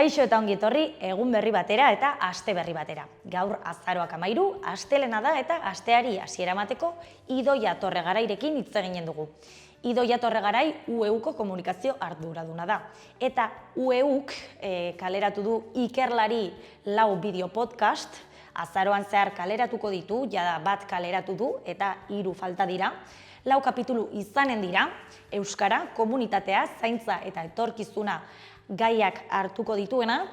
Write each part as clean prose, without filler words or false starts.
Kaixo eta ongi etorri egun berri batera eta aste berri batera. Gaur azaroak 13, astelena da eta asteari hasiera emateko Idoia Torregarairekin hitz eginen dugu. Idoia Torregarai UEUko komunikazio arduraduna da. Eta UEUk kaleratu du Ikerlari 4 bideo podcast, azaroan zehar kaleratuko ditu, jada bat kaleratu du eta 3 falta dira. 4 kapitulu izanen dira, euskara, komunitatea, zaintza eta etorkizuna gaiak hartuko dituena,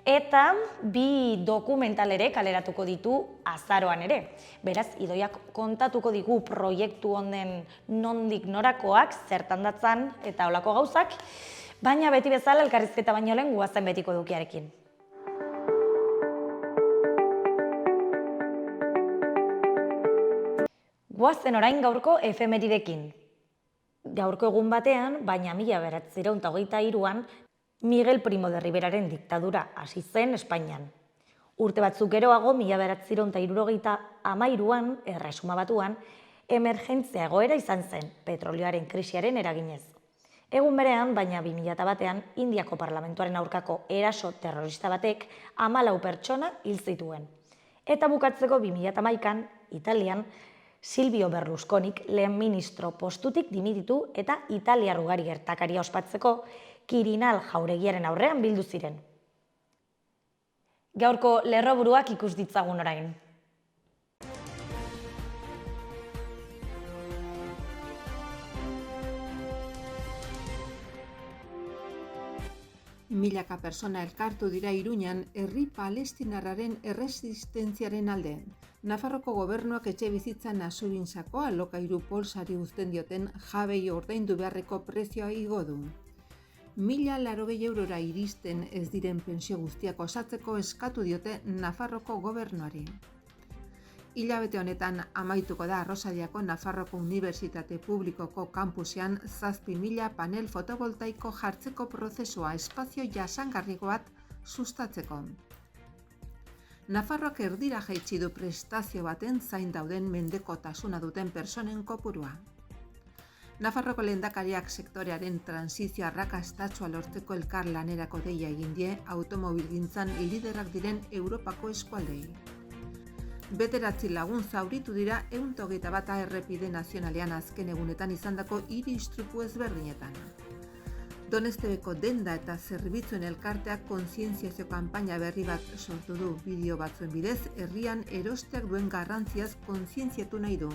eta 2 dokumental ere kaleratuko ditu azaroan ere. Beraz, Idoiak kontatuko digu proiektu honen nondik norakoak, zertan datzan eta holako gauzak, baina beti bezala elkarrizketa baino lehen guazen betiko edukiarekin. Guazen orain gaurko efemeridekin. Gaurko egun batean, baina 1923an, Miguel Primo de Riveraren diktadura hasi zen Espainian. Urte batzuk geroago, 1973an, Erresuma Batuan, emergentzia egoera izan zen, petrolioaren krisiaren eraginez. Egun berean, baina 2001an, Indiako parlamentuaren aurkako eraso terrorista batek 14 pertsona hil zituen. Eta bukatzeko 2011an, Italian, Silvio Berlusconik lehen ministro postutik dimititu eta italiar ugari gertakaria ospatzeko Quirinal jauregiaren aurrean bildu ziren. Gaurko lerroburuak ikus ditzagun orain. Milaka persona elkartu dira Iruñan herri palestinarraren erresistentziaren alde. Nafarroko gobernuak etxebizitza Nasurintzako alokairu polsari uzten dioten jabei ordaindu beharreko prezioa igo du. 1.080 eurora iristen ez diren pentsio guztiak osatzeko eskatu diote Nafarroko gobernuari. Hilabete honetan amaituko da Arrosaliako Nafarroko Unibertsitate Publikoko kampusean 7.000 panel fotovoltaiko jartzeko prozesua espazio jasangarriago bat sustatzeko. Nafarroak erdira jaitsi du prestazio baten zain dauden mendekotasuna duten pertsonen kopurua. Nafarroko lehendakariak sektorearen transizio arrakastatsua lortzeko elkarlanerako deia egin die automobilgintzan liderrak diren Europako eskualdei. 9 lagun zauritu dira 121 errepide nazionalean azken egunetan izandako 3 istripu ezberdinetan. Donestebeko denda eta zerbitzuen elkarteak kontzientziazio kanpaina berri bat sortu du bideo batzuen bidez herrian erosteak duen garrantziaz kontzientziatu nahi du.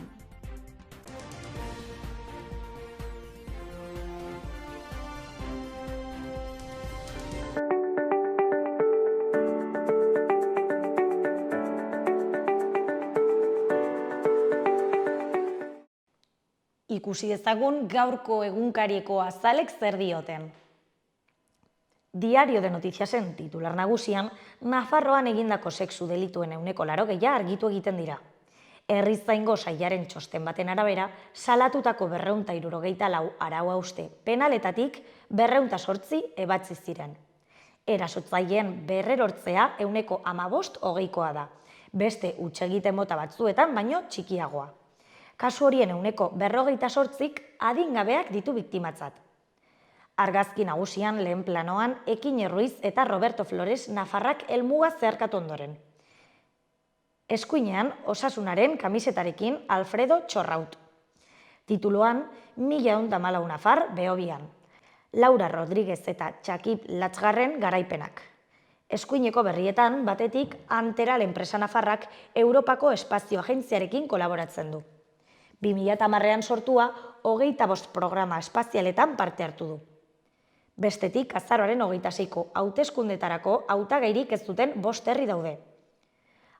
Ikusi dezagun gaurko egunkarieko azalek zer dioten. Diario de Noticiasen titular nagusian, Nafarroan egindako sexu delituen 80% argitu egiten dira. Herrizaingo sailaren txosten baten arabera, salatutako 274 arau hauste penaletatik 208 ebatzi ziren. Erasotzaileen berrerortzea 15% da, beste hutsegiten mota batzuetan baino txikiagoa. Kasu horien 48% adingabeak ditu biktimatzat. Argazki nagusian lehen planoan Ekine Ruiz eta Roberto Flores Nafarrak helmuga zeharkatu ondoren. Eskuinean Osasunaren kamisetarekin Alfredo Txorraut. Tituluan 1114 Nafar Behobian. Laura Rodríguez eta Txakip Latzgarren garaipenak. Eskuineko berrietan batetik Anteral enpresa Nafarrak Europako Espazio Agentziarekin kolaboratzen du. 2010an sortua 25 programa espazialetan parte hartu du. Bestetik, azaroaren 26ko hauteskundetarako hautagairik ez duten 5 herri daude.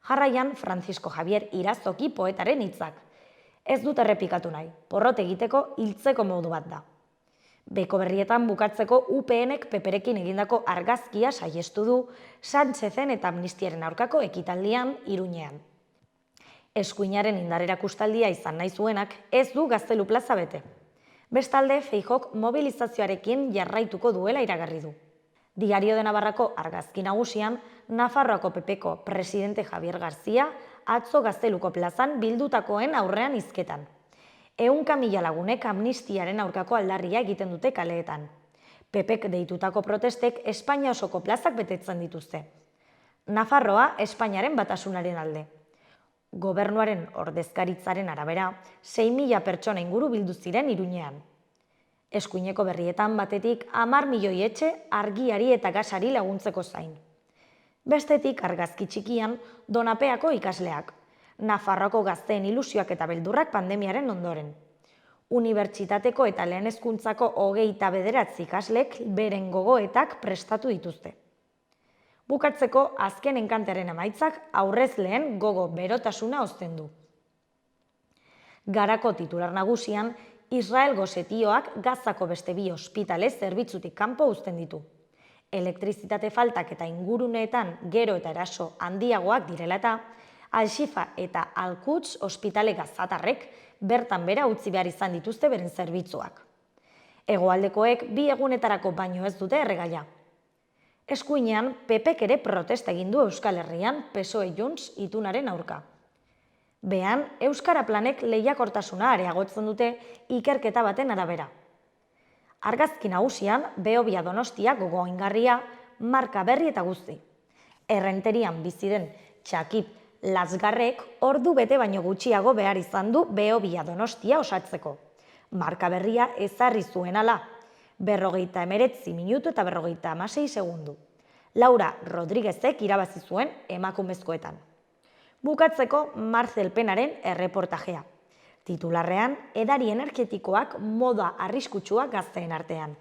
Jarraian, Francisco Javier Irazoki poetaren hitzak. Ez dut errepikatu nahi, porrot egiteko hiltzeko modu bat da. Beko berrietan bukatzeko UPNek peperekin egindako argazkia saihestu du Sánchezen eta Amnistiaren aurkako ekitaldian Iruñean. Eskuinaren indarrerakustaldia izan nahi zuenak ez du Gaztelu plaza bete. Bestalde, Feijok mobilizazioarekin jarraituko duela iragarri du. Diario de Navarrako argazki nagusian, Nafarroako PPko presidente Javier García atzo Gazteluko plazan bildutakoen aurrean hizketan. 100.000 lagunek amnistiaren aurkako aldarria egiten dute kaleetan. PPk deitutako protestek Espainia osoko plazak betetzen dituzte. Nafarroa Espainiaren batasunaren alde. Gobernuaren ordezkaritzaren arabera, 6.000 pertsona inguru bildu ziren Iruñean. Eskuineko berrietan batetik 10 milioi etxe argiari eta gasari laguntzeko zain. Bestetik argazki txikian Donapeako ikasleak, Nafarroako gazteen ilusioak eta beldurrak pandemiaren ondoren. Unibertsitateko eta lehen hezkuntzako 29 ikaslek beren gogoetak prestatu dituzte. Bukatzeko azken enkantearen emaitzak aurrez lehen gogo berotasuna hozten du. Garako titular nagusian, Israelgo setioak Gazako beste 2 ospitale zerbitzutik kanpo uzten ditu. Elektrizitate faltak eta inguruneetan gero eta eraso handiagoak direla eta, Al-Shifa eta Al-Quds ospitale gazatarrek bertan bera utzi behar izan dituzte beren zerbitzuak. Hegoaldekoek 2 egunetarako baino ez dute erregaia. Eskuinean, PPk ere protesta egin du Euskal Herrian PSOE Junts itunaren aurka. Behan, Euskara Planek lehiakortasuna areagotzen dute ikerketa baten arabera. Argazki nagusian, Behobia Donostia gogoingarria, marka berri eta guzti. Errenterian bizi den Txakip Latzgarrek ordu bete baino gutxiago behar izan du Behobia Donostia osatzeko. Marka berria ezarri zuen ala, 59 minutu eta 56 segundu. Laura Rodriguezek irabazi zuen emakumezkoetan. Bukatzeko Marcel Penaren erreportajea. Titularrean, edari energetikoak moda arriskutsua gazteen artean.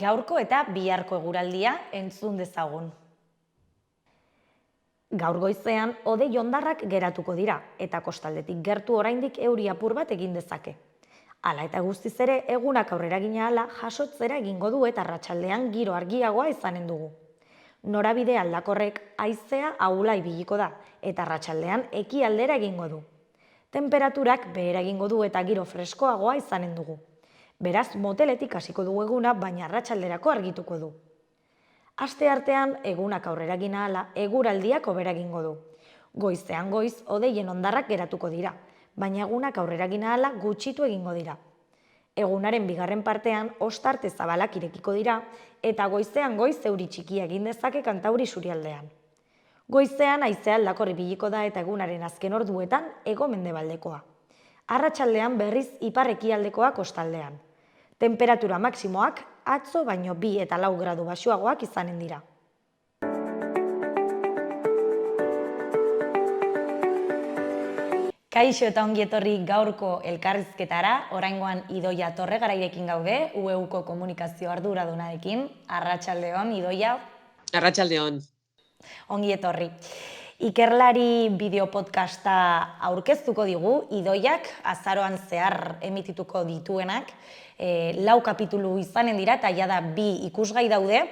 Gaurko eta biharko eguraldia entzun dezagun. Gaur goizean, hodei hondarrak geratuko dira, eta kostaldetik gertu oraindik euri apur bat egin dezake. Hala eta guztiz ere, egunak aurrera gina hala jasotzera egingo du eta arratsaldean giro argiagoa izanen dugu. Norabide aldakorrek haizea ahula ibiliko da, eta arratsaldean ekialdera egingo du. Tenperaturak behera egingo du eta giro freskoagoa izanen dugu. Beraz, moteletik hasiko dugu eguna, baina arratsalderako argituko du. Aste artean, egunak aurrera gina hala, eguraldiak hobera egingo du. Goizean goiz, hodeien hondarrak geratuko dira, baina egunak aurrera gina hala gutxitu egingo dira. Egunaren bigarren partean, ostarte zabalak irekiko dira, eta goizean goiz euri txikia egin dezake kantauri surialdean. Goizean haizea aldakor ibiliko da eta egunaren azken orduetan hego-mendebaldekoa. Arratsaldean berriz ipar-ekialdekoa kostaldean. Temperatura maksimoak atzo baino 2 eta 4 gradu baxuagoak izanen dira. Kaixo eta ongi etorri gaurko elkarrizketara, oraingoan Idoia Torregarairekin gaude, UEUko komunikazio arduradunarekin. Arratsaldeon, Idoia. Arratsaldeon. Ongi etorri. Ikerlari bideopodcasta aurkeztuko digu, Idoiak azaroan zehar emitituko dituenak, 4 kapitulu izanen dira eta jada 2 ikusgai daude.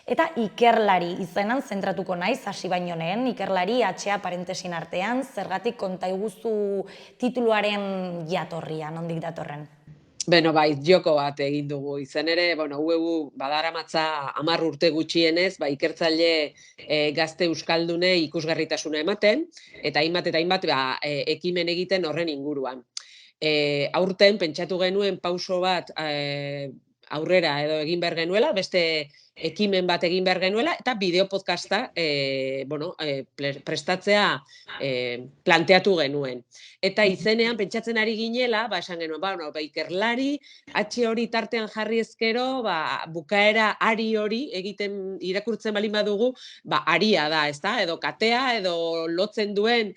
Eta ikerlari izenan zentratuko naiz, hasi baino lehen, ikerlari atxea parentesin artean, zergatik konta iguzu tituluaren jatorria, nondik datorren? Beno, bai, joko bat egin dugu. Izan ere, UEU badaramatza 10 urte gutxienez, ikertzaile gazte euskaldune ikusgarritasuna ematen, eta hainbat ekimen egiten horren inguruan. Aurten pentsatu genuen pauso bat aurrera edo egin behar genuela, beste ekimen bat egin behar genuela, eta bideopodcasta prestatzea planteatu genuen. Eta izenean pentsatzen ari ginela, esan genuen, ikerlari, atxe hori tartean jarri ezkero, bukaera ari hori egiten irakurtzen balin badugu, aria da, ezta? Edo katea, edo lotzen duen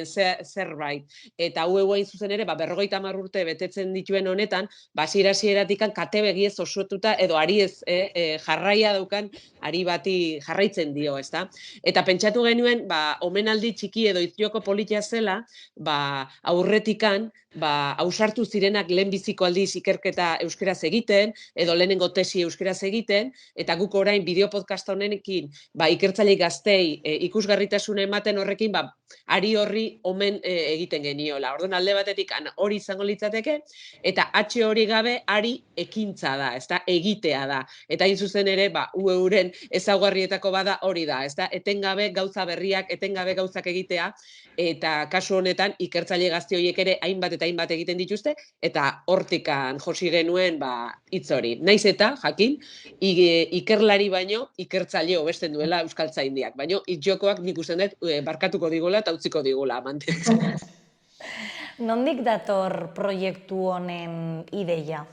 zerbait. Eta UEU hain zuzen ere, 50 urte betetzen dituen honetan, hasieratik kate begiez osotuta, edo ari ez jarraia daukan, ari bati jarraitzen dio, ezta? Eta pentsatu genuen, omenaldi txiki edo iztioko politia zela, aurretikan, ausartu zirenak lehenbiziko aldiz ikerketa euskeraz egiten, edo lehenengo tesi euskeraz egiten, eta guk orain bideopodcasta honenekin ikertzaile gaztei ikusgarritasuna ematen horrekin, ari horri omen egiten geniola. Orduan alde batetik hori izango litzateke, eta H hori gabe ari ekintza da, ezta, egitea da. Eta hain zuzen ere, UEuren ezaugarrietako bada hori da, ezta, etengabe gauza berriak, etengabe gauzak egitea, eta kasu honetan ikertzaile gazte horiek ere hainbat eta hainbat egiten dituzte, eta hortikan josi genuen hitz hori. Naiz eta, jakin, ikerlari baino ikertzaile hobesten duela euskaltzaindiak, baino itxokoak nik usten dut barkatuko digula eta utziko digula mantentzen. Nondik dator proiektu honen ideia?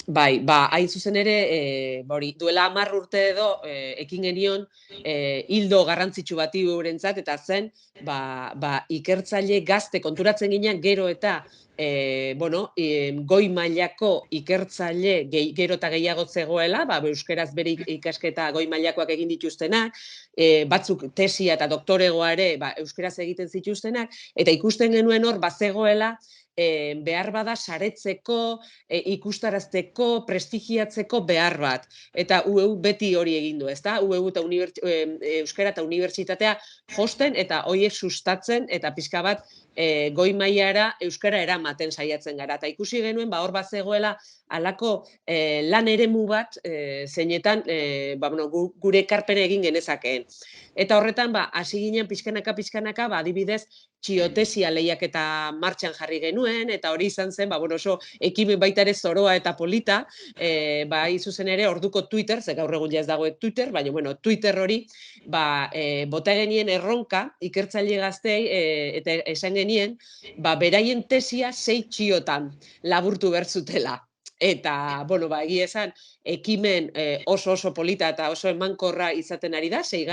Bai, hain zuzen ere, duela 10 urte edo ekin genion hildo garrantzitsu bati eurentzat, eta zen, ikertzaile gazte konturatzen ginean gero eta goi mailako ikertzaile gero eta gehiago zegoela, euskeraz bere ikasketa goi mailakoak egin dituztenak, batzuk tesia eta doktoregoa ere euskeraz egiten zituztenak, eta ikusten genuen hor bazegoela behar bada saretzeko, ikustarazteko, prestigiatzeko behar bat. Eta UEU beti hori egin du, ezta? UEU eta Euskara eta Unibertsitatea josten eta horiek sustatzen eta pixka bat goi mailara euskara eramaten saiatzen gara. Eta ikusi genuen, hor bazegoela halako lan eremu bat zeinetan gure ekarpena egin genezakeen. Eta horretan, hasi ginen pixkanaka, adibidez, txiotesia lehiaketa martxan jarri genuen, eta hori izan zen, oso ekimen baita ere zoroa eta polita, hain zuzen ere orduko Twitter, ze gaur egun ja ez dago Twitter, baina Twitter hori, bota genien erronka, ikertzaile gaztei, eta esan genien, beraien tesia 6 txiotan laburtu bertzutela. Eta, egia esan, ekimen oso polita eta oso emankorra izaten ari da, 6.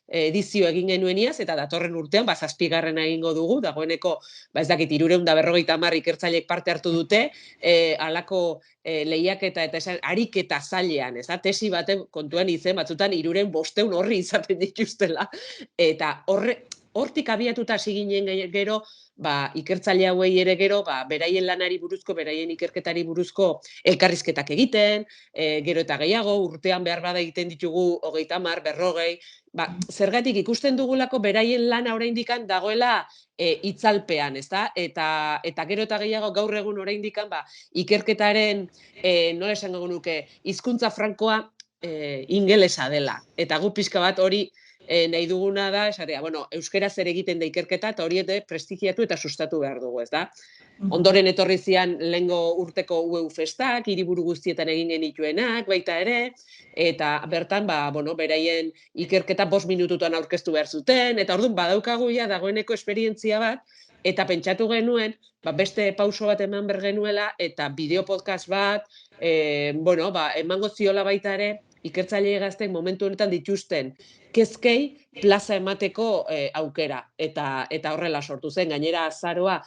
edizio egin genueniaz, eta datorren urtean, 7. egingo dugu, dagoeneko, ez dakit, 350 ikertzaileek parte hartu dute, halako lehiaketa eta esan, ariketa zailean, ez da, tesi baten kontuan izen, batzutan 300-500 horri izaten dituztela, eta hortik abiatuta hasi ginen gero, ikertzaile hauei ere gero, beraien lanari buruzko, beraien ikerketari buruzko elkarrizketak egiten, gero eta gehiago, urtean behar bada egiten ditugu 30, 40, zergatik ikusten dugulako beraien lana oraindikan dagoela itzalpean, ezta? Eta gero eta gehiago gaur egun oraindikan ikerketaren, nola esango nuke, hizkuntza frankoa ingelesa dela. Eta gu pixka bat hori nahi duguna da, esatea, euskeraz ere egiten da ikerketa, eta hori ere prestigiatu eta sustatu behar dugu, ez da? Ondoren etorri zian lehengo urteko UEU festak, hiriburu guztietan egin genituenak, baita ere, eta bertan, beraien ikerketa 5 minututan aurkeztu behar zuten, eta orduan badaukagu ja dagoeneko esperientzia bat, eta pentsatu genuen, beste pauso bat eman behar genuela, eta bideo podcast bat, emango ziola baita ere, ikertzaile gaztek momentu honetan dituzten kezkei plaza emateko aukera, eta horrela sortu zen, gainera azaroa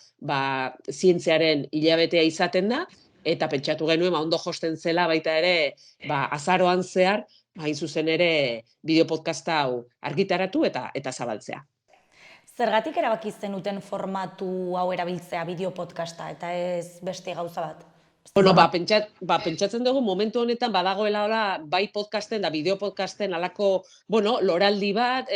zientziaren hilabetea izaten da, eta pentsatu genuen ondo josten zela baita ere azaroan zehar, hain zuzen ere bideo podcasta hau argitaratu eta zabaltzea. Zergatik erabaki zenuten formatu hau erabiltzea bideo podcasta eta ez beste gauza bat? Pentsatzen dugu momentu honetan badagoela bai podcasten da bideo podcasten alako, loraldi bat,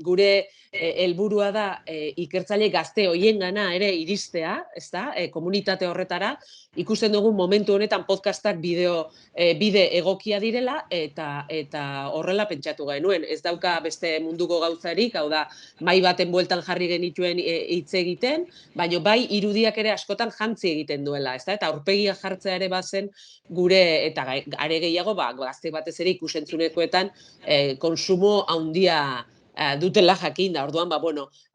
gure helburua da ikertzaile gazte hoiengana ere iristea, ezta? Komunitate horretara, ikusten dugu momentu honetan podcastak bide egokia direla, eta horrela pentsatu genuen. Ez dauka beste munduko gauzarik, hau da, mai baten bueltan jarri genituen hitz egiten, baina bai irudiak ere askotan jantzi egiten duela, ezta? Eta aurpegia jartzea ere bazen gure, eta are gehiago, gazte batez ere ikusentzunekoetan konsumo handia dutela jakin da. Orduan,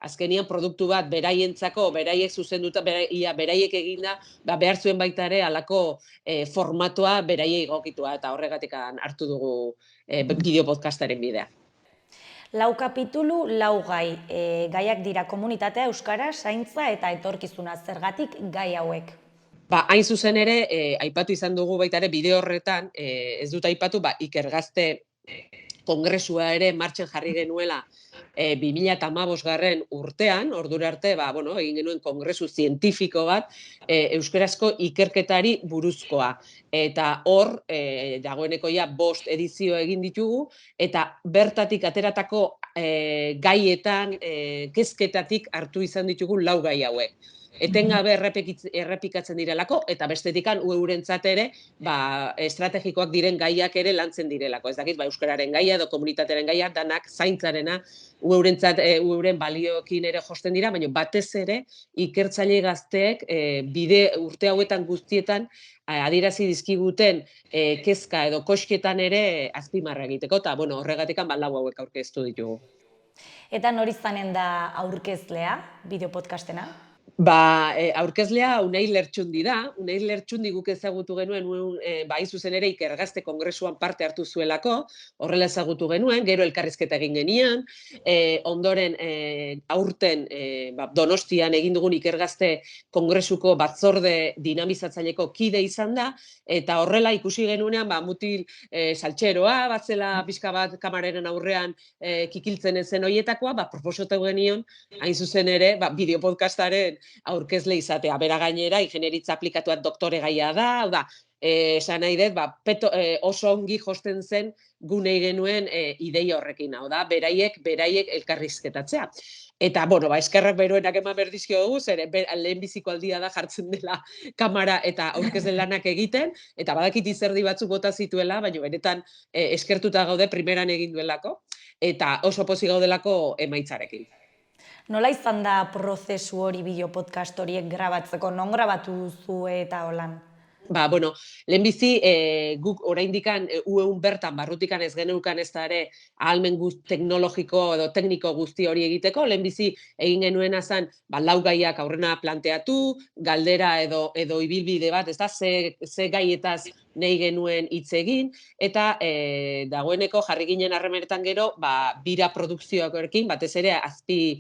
azkenian produktu bat beraientzako, beraiek zuzenduta, beraiek eginda, behar zuen baita ere halako formatoa beraiei egokitua, eta horregatik hartu dugu bideo podcastaren bidea. 4 kapitulu, 4 gai. Gaiak dira komunitatea, euskara, zaintza eta etorkizuna. Zergatik gai hauek? Hain zuzen ere, aipatu izan dugu baita ere bideo horretan, ez dut aipatu, ikergazte kongresua ere martxan jarri genuela 2015 urtean, ordura arte, egin genuen kongresu zientifiko bat, euskarazko ikerketari buruzkoa. Eta hor, dagoeneko ja 5 edizio egin ditugu, eta bertatik ateratako gaietan, kezketatik hartu izan ditugu 4 gai hauek. Etengabe errepikatzen direlako, eta bestetikan eurentzat ere, estrategikoak diren gaiak ere lantzen direlako. Ez dakit, euskararen gaia edo komunitatearen gaia, danak zaintzarena eurentzat euren balioekin ere josten dira, baina batez ere ikertzaile gazteek bide urte hauetan guztietan adierazi dizkiguten kezka edo kosketan ere azpimarra egiteko, eta horregatikan 4 hauek aurkeztu ditugu. Eta nor izanen da aurkezlea bideopodcastena? Aurkezlea Unai Lertxundi da. Unai Lertxundi guk ezagutu genuen, hain zuzen ere Ikergazte kongresuan parte hartu zuelako, horrela ezagutu genuen, gero elkarrizketa egin genian, ondoren aurten Donostian egin dugun Ikergazte kongresuko batzorde dinamizatzaileko kide izan da, eta horrela ikusi genuenean mutil saltxeroa, batzela pixka bat kamararen aurrean kikiltzen ezen horietakoa, proposatu genion, hain zuzen ere, bideopodcastaren aurkezle izatea. Bera gainera, ingenieritza aplikatuak doktore gaia da, esan nahi dut, oso ongi josten zen gunei genuen ideia horrekin, beraiek elkarrizketatzea. Eta, eskerrak beroenak eman berdizkio dugu, zer lehenbiziko aldia da jartzen dela kamara eta aurkezle lanak egiten, eta badakit izerdi batzuk bota zituela, baina benetan eskertuta gaude primeran egin duelako, eta oso pozik gaudelako emaitzarekin. Nola izan da prozesu hori bideopodcast horiek grabatzeko? Non grabatu duzu eta holan? Lehenbizi guk oraindikan ueun bertan barrutikan ez geneukan ez da ere ahalmen teknologiko edo tekniko guzti hori egiteko, lehenbizi egin genuena zen 4 gaiak aurrena planteatu, galdera edo ibilbide bat, ez da, ze gaietaz nahi genuen hitz egin, eta dagoeneko jarri ginen harremanetan gero, bira produkzioarekin, batez ere azpi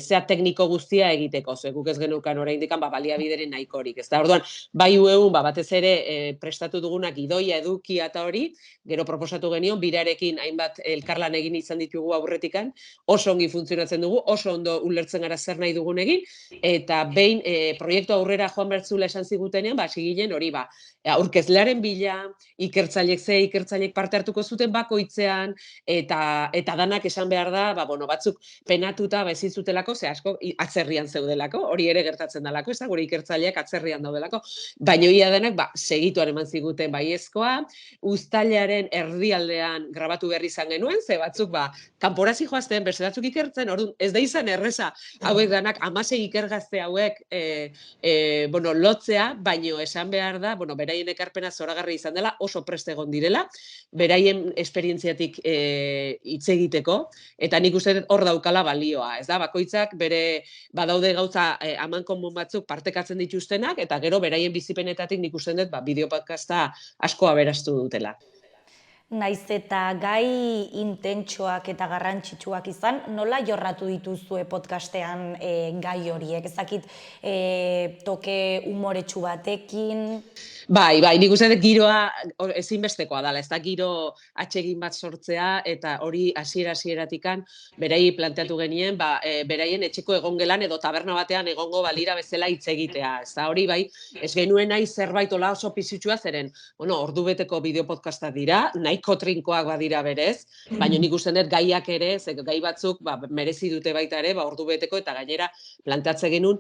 zea tekniko guztia egiteko, guk ez geneukan oraindikan baliabideren nahikorik, ez da, orduan, bai ueun, batez ere prestatu dugunak gidoia, edukia eta hori, gero proposatu genion, birarekin hainbat elkarlan egin izan ditugu aurretikan, oso ongi funtzionatzen dugu, oso ondo ulertzen gara zer nahi dugun egin, eta behin proiektu aurrera joan bertzula esan zigutenean, hasi ginen hori aurkezlearen bila, ikertzaileek parte hartuko zuten bakoitzean, eta danak esan behar da, batzuk penatuta ezin zutelako, ze asko atzerrian zeudelako, hori ere gertatzen dalako, ez da, gure ikertzaileak atzerrian daudelako, baina ia denak segituan eman ziguten baiezkoa, uztailaren erdialdean grabatu behar izan genuen, ze batzuk kanporazi joazten, beste batzuk ikertzen, orduan ez da izan erreza, hauek danak 16 ikergazte hauek lotzea, baino esan behar da, beraien ekarpena zoragarri izan dela, oso prest egon direla, beraien esperientziatik hitz egiteko, eta nik uste hor daukala balioa, ez da, bakoitzak bere badaude gauza amankomun batzuk partekatzen dituztenak, eta gero beraien bizipenetatik nik uste dut bideopodcasta asko aberastu dutela. Naiz eta gai intentsoak eta garrantzitsuak izan, nola jorratu dituzue podcastean gai horiek? Ezakit toke umoretsu batekin? Bai, nik uste dut giroa ezinbestekoa dela, ez da giro atsegin bat sortzea, eta hori hasiera-hasieratikan beraiei planteatu genien, beraien etxeko egongelan edo taberna batean egongo balira bezala hitz egitea, ez da hori ez genuen nahi zerbait ola oso pisutxua zeren, ordubeteko bideopodcasta dira, nahiko trinkoak badira berez, baina nik uste dut gaiak ere, gai batzuk merezi dute baita ere, ordubeteko, eta gainera planteatze genuen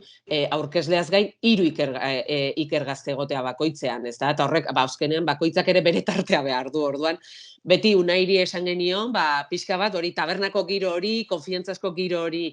aurkezleaz gain 3 ikergazte egotea bakoitzean, ez da, eta horrek, azkenean, bakoitzak ere bere tartea behar du, orduan, beti Unairi esan genion, pixka bat, hori tabernako giro hori, konfiantzazko giro hori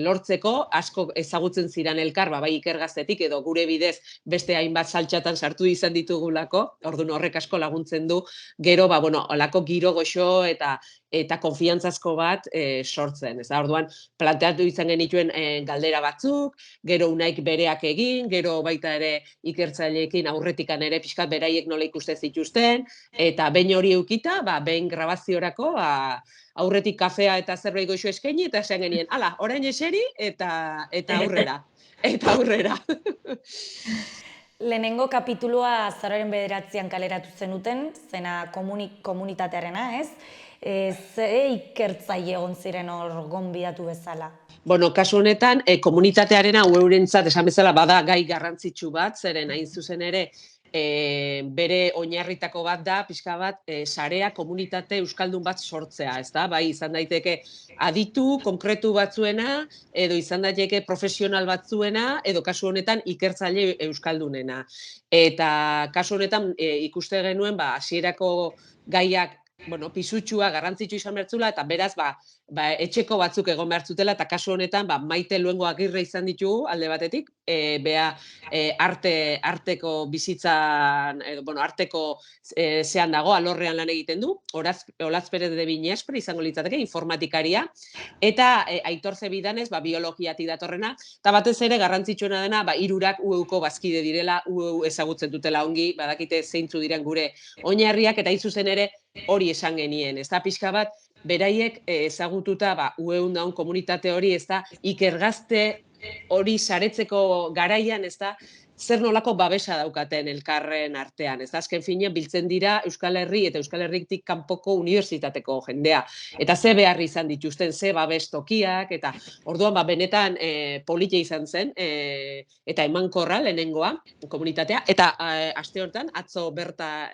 lortzeko, asko ezagutzen ziren elkar, bai ikergaztetik, edo gure bidez beste hainbat saltxatan sartu izan ditugulako, orduan horrek asko laguntzen du, gero, olako giro goxo eta konfiantzazko bat sortzen, ez da, orduan, planteatu izan genituen galdera batzuk, gero Unaik bereak egin, gero baita ere ikertzaileekin aurretikan ere pixkat beraiek nola ikuste zituzten, eta behin hori eukita, behin grabaziorako, aurretik kafea eta zerbait goxo eskaini, eta esan genien, ala, orain eseri, eta aurrera, Lehenengo kapitulua azaroaren 9an kaleratu zenuten, zena komunitatearena, ez? Ze ikertzaile egon ziren hor gonbidatu bezala? Bueno, kasu honetan, komunitatearena eurentzat esan bezala bada gai garrantzitsu bat, zeren hain zuzen ere, bere oinarritako bat da, pixka bat, sarea komunitate euskaldun bat sortzea, ezta? Bai, izan daiteke aditu, konkretu batzuena, edo izan daiteke profesional batzuena, edo kasu honetan ikertzaile euskaldunena. Eta kasu honetan ikuste genuen, hasierako gaiak pisutxua, garrantzitsu izan bertzula, eta beraz, etxeko batzuk egon behar zutela, eta kasu honetan, Maite Luengo Agirre izan ditugu, alde batetik, arteko bizitzan, arteko zean dago, alorrean lan egiten du, Olaz Perez de Binespre izango litzateke, informatikaria, eta Aitor Zebidanez, biologiatik datorrena, eta batez ere garrantzitsuena dena, hirurak UEuko bazkide direla, UEu ezagutzen dutela ongi, badakite zeintzu diren gure oinarriak, eta zuzen ere hori esan genien, ez da pixka bat, beraiek ezagututa UEun daun komunitate hori, ez da ikergazte hori saretzeko garaian, ez da zer nolako babesa daukaten elkarren artean. Ez da, azken finean biltzen dira Euskal Herri eta Euskal Herritik kanpoko unibertsitateko jendea. Eta ze behar izan dituzten, ze babes tokiak, eta orduan benetan polita izan zen, eta emankorra lehenengoa komunitatea. Eta aste hortan, atzo berta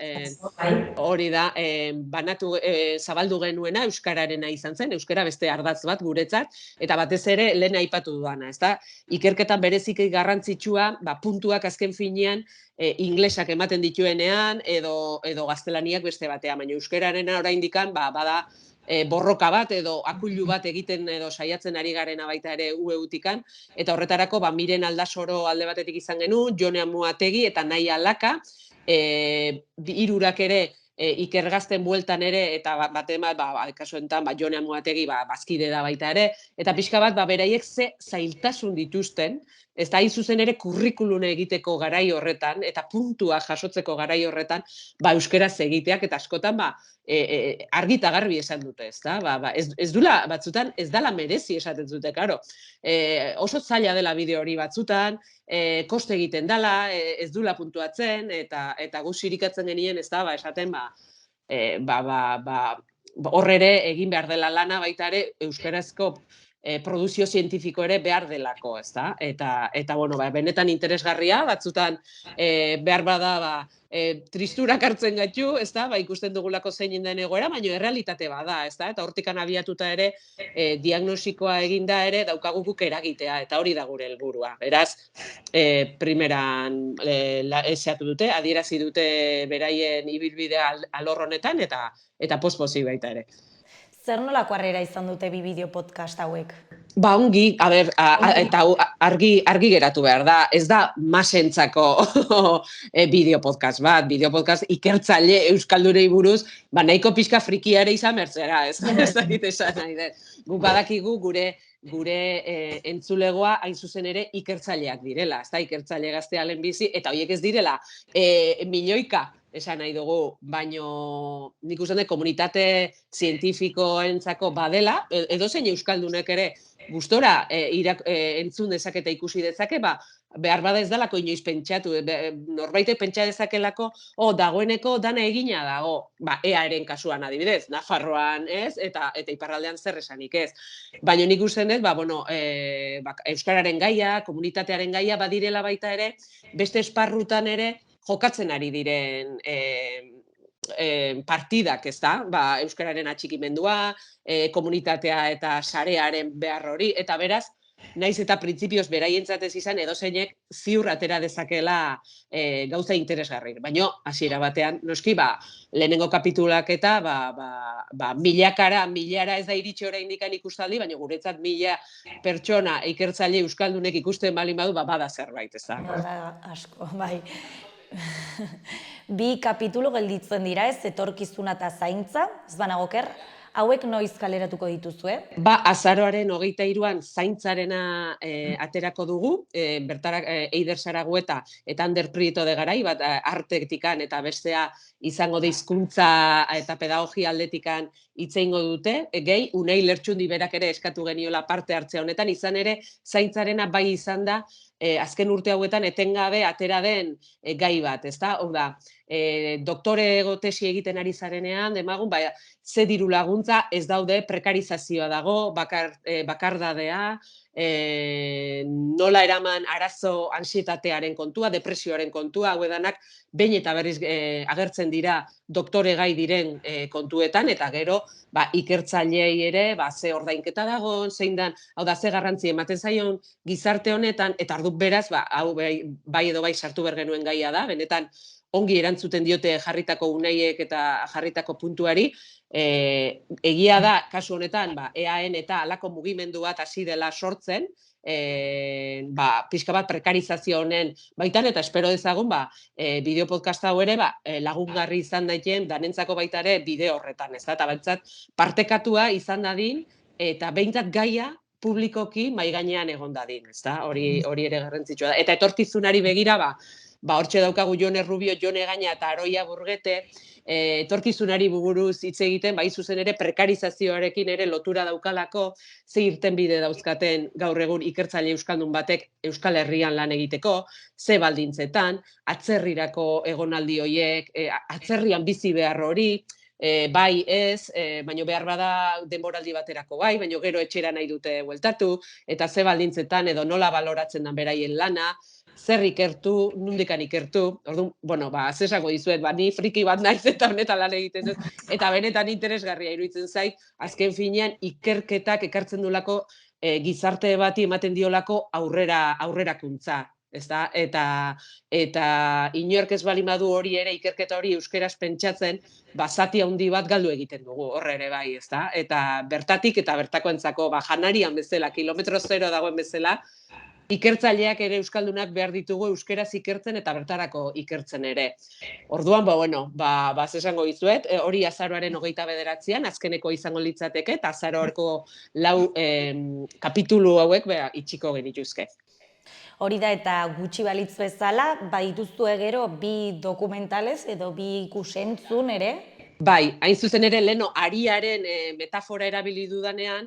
hori da, banatu zabaldu genuena Euskararena izan zen, Euskara beste ardatz bat guretzat, eta batez ere lehen aipatu duana, ez da? Ikerketan bereziki garrantzitsua, puntuak azken finean, inglesak ematen dituenean, edo gaztelaniak beste batean, baina euskararena oraindikan bada borroka bat edo akullu bat egiten edo saiatzen ari garena baita ere UEutikan, eta horretarako Miren Aldasoro alde batetik izan genuen, Jone Amuategi eta Naia Laka, hirurak ere ikergazten bueltan ere, eta baten bat, kasu enten, Jone Amuategi bazkide da baita ere, eta pixka bat, beraiek ze zailtasun dituzten, ez da, zuzen ere kurrikulune egiteko garai horretan, eta puntua jasotzeko garai horretan, euskeraz egiteak, eta askotan, argi eta garbi esan dute, ez da? Ez dula, batzutan, ez dala merezi esaten dute, karo. Oso zaila dela bideo hori batzutan, koste egiten dela, ez dula puntuatzen, eta gu sirikatzen genien, ez da, esaten, hor ere egin behar dela lana baita ere euskarazko produzio zientifiko ere behar delako, ez da? Eta benetan interesgarria, batzutan behar bada, tristurak hartzen gaitu, ez da? Ikusten dugulako zein den egoera, baina errealitate bada, ez da? Eta hortikan abiatuta ere, diagnostikoa eginda ere, daukagu guk eragitea, eta hori da gure helburua. Beraz, primeran eseatu dute, adierazi dute beraien ibilbidea alor honetan, eta posposi baita ere. Zer nolako harrera izan dute bi bideo podcast hauek? Ongi, eta argi geratu behar da, ez da masentzako bideo podcast bat, bideo podcast ikertzaile euskaldurei buruz, nahiko pixka frikiare izan mertzera, ez dakit esan nahi den. Guk badakigu gure entzulegoa hain zuzen ere ikertzaileak direla, ez da, ikertzaile gaztea lehenbizi, eta horiek ez direla milioika, esan nahi dugu, baino nik uste dut komunitate zientifikoentzako badela, edozein euskaldunek ere gustora entzun dezake eta ikusi dezake, behar bada ez dalako inoiz pentsatu, norbaitek pentsa dezakelako, dagoeneko dana egina dago, EAren kasuan adibidez, Nafarroan ez, eta iparraldean zer esanik ez. Baina nik uste dut, euskararen gaia, komunitatearen gaia badirela baita ere, beste esparrutan ere, jokatzen ari diren partidak, ez da? Euskararen atxikimendua, komunitatea eta sarearen behar hori, eta beraz, naiz eta printzipioz beraientzat ez izan edozeinek ziur atera dezakela gauza interesgarri. Baina, hasiera batean, noski, lehenengo kapitulak eta milara ez da iritsi oraindik ikustaldi, baina guretzat 1000 pertsona ikertzaile euskaldunek ikusten balin badu, bada zerbait, ez da? Asko, bai. Bi kapitulu gelditzen dira, ez, etorkizuna eta zaintza, ez banago oker, hauek noiz kaleratuko dituzue? Azaroaren 23an zaintzarena aterako dugu, bertarak Eider Zaragoeta eta Ander Prieto de Garai, artektikan eta bestea izango da hizkuntza eta pedagogia aldetikan hitz egingo dute, gehi, Unai Lertxundi berak ere eskatu geniola parte hartzea honetan, izan ere, zaintzarena bai izan da, azken urte hauetan etengabe atera den gai bat, ezta? Hau da, doktore tesi egiten ari zarenean, demagun, ze diru laguntza ez daude, prekarizazioa dago, bakardadea, nola eraman arazo ansietatearen kontua, depresioaren kontua, hau edanak, behin eta berriz agertzen dira doktore gai diren kontuetan, eta gero, ikertzaileei ere, ze ordainketa dagoen, zein dan, hau da, ze garrantzi ematen zaion gizarte honetan, eta arduk beraz, hau bai edo bai sartu behar genuen gaia da, benetan ongi erantzuten diote jarritako Unaiek eta jarritako puntuari, egia da, kasu honetan, EAN eta halako mugimendu bat hasi dela sortzen, pixka bat prekarizazio honen baitan, eta espero dezagun, bideo podcast hau ere, lagungarri izan daiten, danentzako baita ere bideo horretan, ez da, eta bentsat, partekatua izan dadin, eta behintzat gaia publikoki mai gainean egon dadin, ez da, hori ere garrantzitsua da. Eta etorkizunari begira, hortxe daukagu Jone Rubio, Jone Gaina eta Aroia Burgete, etorkizunari buruz hitz egiten, zuzen ere prekarizazioarekin ere lotura daukalako, ze irtenbide dauzkaten gaur egun ikertzaile euskaldun batek Euskal Herrian lan egiteko, ze baldintzetan, atzerrirako egonaldi horiek, atzerrian bizi behar hori, bai ez, baina behar bada denboraldi baterako bai, baina gero etxera nahi dute bueltatu, eta ze baldintzetan edo nola baloratzen den beraien lana, zer ikertu, nundikan ikertu, orduan, ze esango dizuet, ni friki bat naiz eta honetan lan egiten dut, eta benetan interesgarria iruditzen zait, azken finean ikerketak ekartzen duelako gizarte bati ematen diolako aurrerakuntza, ezta? Eta inork ez bali madu hori ere, ikerketa hori euskeraz pentsatzen, zati handi bat galdu egiten dugu, horre ere bai, ezta? Eta bertatik eta bertakoentzako, janarian bezala, kilometro zero dagoen bezala, ikertzaileak ere euskaldunak behar ditugu euskeraz ikertzen eta bertarako ikertzen ere. Orduan, esango dizuet, hori azaroaren 29an, azkeneko izango litzateke, eta azaroarko 4 kapitulu hauek itxiko genituzke. Hori da, eta gutxi balitz bezala, dituzue gero 2 dokumentalez edo 2 ikusentzun ere? Bai, hain zuzen ere, leno, ariaren metafora erabili dudanean,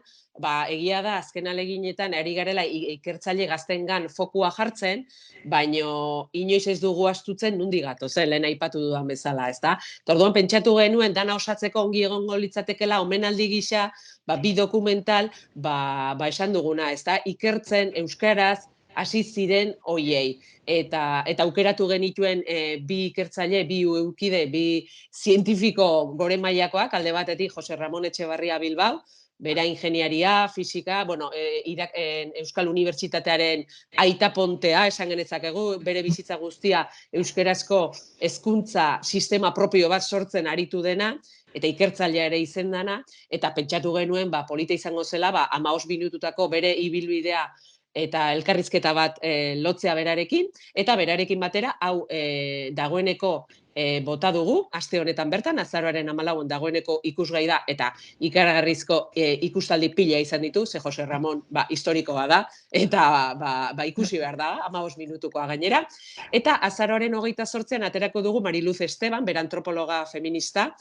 egia da, azken aleginetan, ari garela ikertzaile gaztengan fokua jartzen, baino inoiz ez dugu astutzen nundi gatoz, lehen aipatu dudan bezala, ezta? Orduan pentsatu genuen, dana osatzeko ongi egongo litzatekela, omenaldi gisa, 2 dokumental, esan duguna, ezta? Ikertzen euskaraz, hasi ziren hoiei. Eta aukeratu genituen 2 ikertzaile, 2 eukide, 2 zientifiko gore mailakoak, alde batetik Jose Ramon Etxebarria Bilbao, bera ingeniaria, fisika, Euskal Unibertsitatearen aita pontea, esan genezakegu, bere bizitza guztia euskerazko hezkuntza sistema propio bat sortzen aritu dena, eta ikertzailea ere izendana, eta pentsatu genuen, polita izango zela, 15 minututako bere ibilbidea eta elkarrizketa bat lotzea berarekin, eta berarekin batera, hau dagoeneko bota dugu, aste honetan bertan, azaroaren 14 dagoeneko ikusgai da, eta ikaragarrizko ikustaldi pila izan ditu, ze Jose Ramon historikoa da, eta ikusi behar da, 15 minutukoa gainera, eta azaroaren 28an aterako dugu Mariluz Esteban, bera antropologa feminista,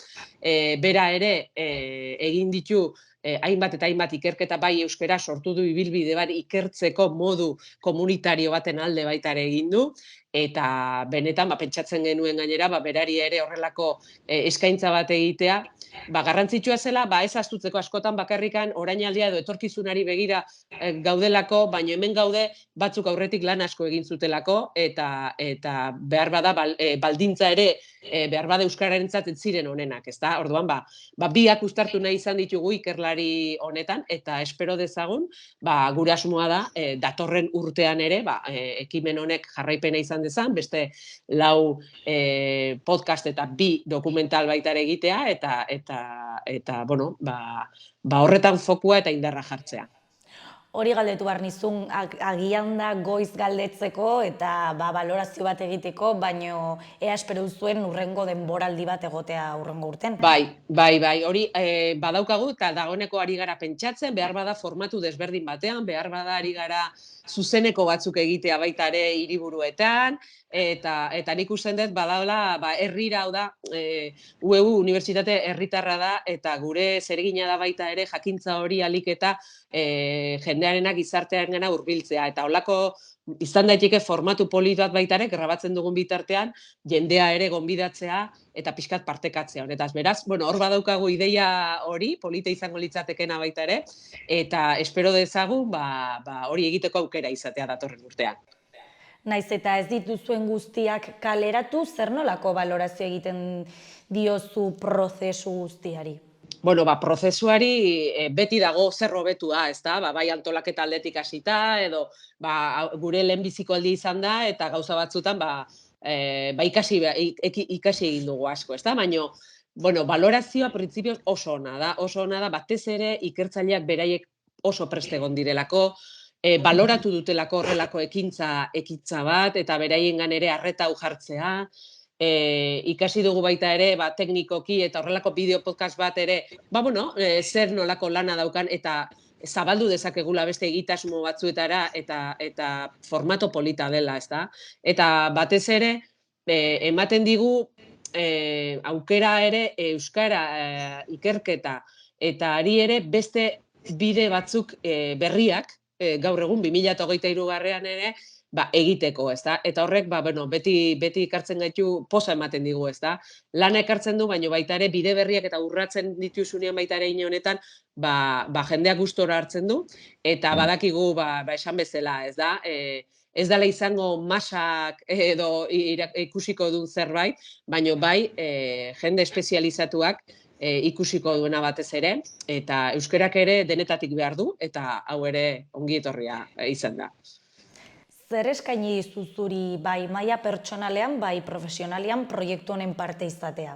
bera ere egin ditu hainbat eta hainbat ikerketa bai euskera sortu du ibilbide bat ikertzeko modu komunitario baten alde baita ere egin du, eta benetan pentsatzen genuen gainera, berari ere horrelako eskaintza bat egitea, garrantzitsua zela, ez astutzeko askotan bakarrikan orainaldia edo etorkizunari begira gaudelako, baina hemen gaude batzuk aurretik lan asko egin zutelako, eta behar bada baldintza ere, behar bada euskararentzat ez ziren honenak, ezta? Orduan, biak uztartu nahi izan ditugu ikerlari honetan, eta espero dezagun, gure asmoa da, datorren urtean ere, ekimen honek jarraipena izan dezan, beste 4 podcast eta 2 dokumental baita ere egitea, eta horretan fokua eta indarra jartzea. Hori galdetu behar nizun, agian da goiz galdetzeko eta balorazio bat egiteko, baino ea espero duzuen urrengo denboraldi bat egotea urrengo urten. Bai, hori badaukagu eta dagoeneko ari gara pentsatzen, behar bada formatu desberdin batean, behar bada ari gara zuzeneko batzuk egitea baita ere hiriburuetan, eta nik usten dut badaula, herrira, hau da, UEU Unibertsitate herritarra da, eta gure zeregina da baita ere jakintza hori alik eta jendearenak gizartearengana hurbiltzea, eta holako izan daiteke formatu polit bat baita ere, grabatzen dugun bitartean, jendea ere gonbidatzea eta pixkat partekatzea honetaz. Beraz, hor badaukagu ideia hori, polita izango litzatekena baita ere, eta espero dezagun hori egiteko aukera izatea datorren urtean. Naiz eta ez dituzuen guztiak kaleratu, zer nolako balorazio egiten diozu prozesu guztiari? Prozesuari beti dago zer hobetua, ezta? Bai antolaketa aldetik hasita, edo gure lehenbiziko aldi izan da, eta gauza batzutan ikasi egin dugu asko, ezta? Baina, balorazioa printzipioz oso ona da, batez ere ikertzaileak beraiek oso preste egon direlako, baloratu dutelako horrelako ekintza bat, eta beraiengan ere arreta hau jartzea, ikasi dugu baita ere, teknikoki eta horrelako bideo podcast bat ere, zer nolako lana daukan eta zabaldu dezakegula beste egitasmo batzuetara eta formato polita dela, ezta? Eta batez ere, ematen digu aukera ere euskara ikerketa eta ari ere beste bide batzuk berriak, gaur egun 2023 ere, egiteko, ezta? Eta horrek, beti ikartzen gaitu poza ematen digu, ezta? Lana ekartzen du, baina baita ere bide berriak eta urratzen dituzunean baita ere ine honetan, jendeak gustora hartzen du, eta badakigu, esan bezala, ez da? Ez dela izango masak edo ikusiko duen zerbait, baina jende espezializatuak ikusiko duena batez ere, eta euskarak ere denetatik behar du, eta hau ere ongi etorria izan da. Zer eskaini dizu zuri bai maila pertsonalean, bai profesionalean proiektu honen parte izatea?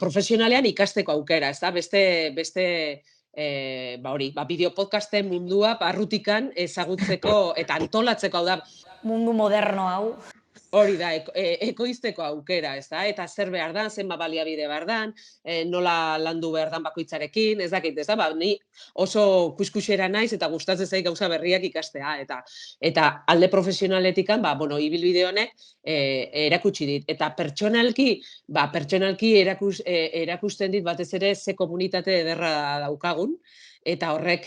Profesionalean ikasteko aukera, ez da? Beste bideo podcasten mundua barrutikan ezagutzeko eta antolatzeko, hau da. Mundu moderno hau. Hori da, ekoizteko aukera, ez da? Eta zer behar dan, zenba baliabide behar dan, nola landu behar dan bakoitzarekin, ez dakit, ez da? Ni oso kuskusera naiz eta gustatzen zait gauza berriak ikastea. Eta alde profesionaletikan, ibilbide honek erakutsi dit. Eta pertsonalki erakusten dit batez ere ze komunitate ederra daukagun, eta horrek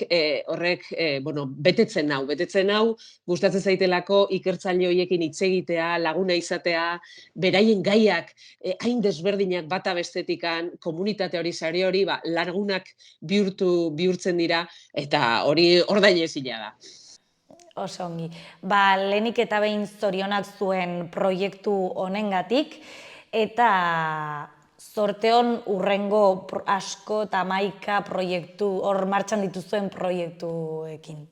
betetzen nau, gustatzen zaitelako ikertzaile horiekin hitz egitea, laguna izatea, beraien gaiak hain desberdinak bata bestetikan, komunitate hori, sare hori, lagunak bihurtzen dira, eta hori ordainezina da. Oso ongi. Lehenik eta behin zorionak zuen proiektu honengatik, eta zorteon urrengo asko eta hamaika proiektu, hor martxan dituzuen proiektuekin.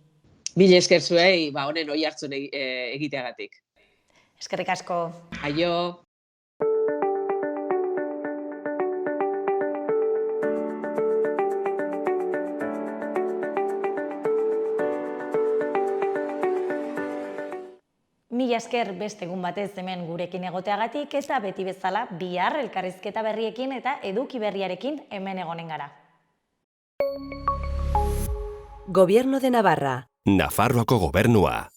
Mila esker zuei, honen oi hartzun egiteagatik. Eskerrik asko. Aio. Mila esker beste egun batez hemen gurekin egoteagatik eta beti bezala bihar elkarrizketa berriekin eta eduki berriarekin hemen egonen gara. Gobierno de Navarra. Nafarroako gobernua.